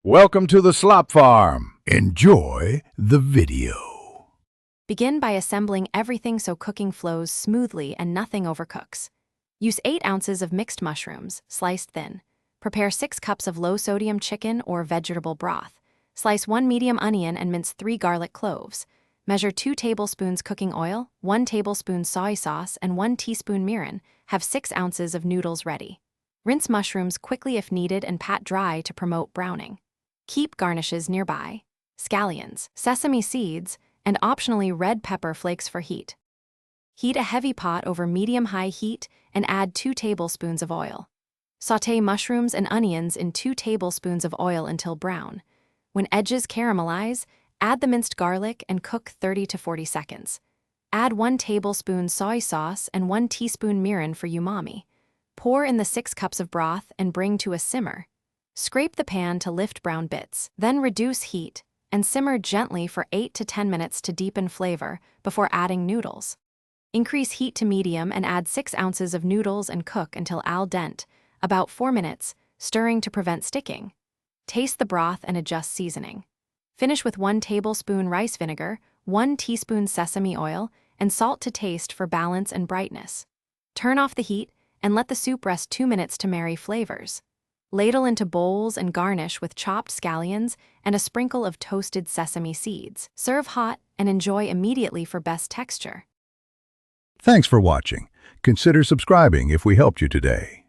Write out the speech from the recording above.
Welcome to the Slop Farm. Enjoy the video. Begin by assembling everything so cooking flows smoothly and nothing overcooks. Use 8 ounces of mixed mushrooms, sliced thin. Prepare 6 cups of low-sodium chicken or vegetable broth. Slice 1 medium onion and mince 3 garlic cloves. Measure 2 tablespoons cooking oil, 1 tablespoon soy sauce, and 1 teaspoon mirin. Have 6 ounces of noodles ready. Rinse mushrooms quickly if needed and pat dry to promote browning. Keep garnishes nearby: scallions, sesame seeds, and optionally red pepper flakes for heat. Heat a heavy pot over medium-high heat and add 2 tablespoons of oil. Sauté mushrooms and onions in 2 tablespoons of oil until brown. When edges caramelize, add the minced garlic and cook 30 to 40 seconds. Add 1 tablespoon soy sauce and 1 teaspoon mirin for umami. Pour in the 6 cups of broth and bring to a simmer. Scrape the pan to lift brown bits, then reduce heat and simmer gently for 8 to 10 minutes to deepen flavor before adding noodles. Increase heat to medium and add 6 ounces of noodles and cook until al dente, about 4 minutes, stirring to prevent sticking. Taste the broth and adjust seasoning. Finish with 1 tablespoon rice vinegar, 1 teaspoon sesame oil, and salt to taste for balance and brightness. Turn off the heat and let the soup rest 2 minutes to marry flavors. Ladle into bowls and garnish with chopped scallions and a sprinkle of toasted sesame seeds. Serve hot and enjoy immediately for best texture. Thanks for watching. Consider subscribing if we helped you today.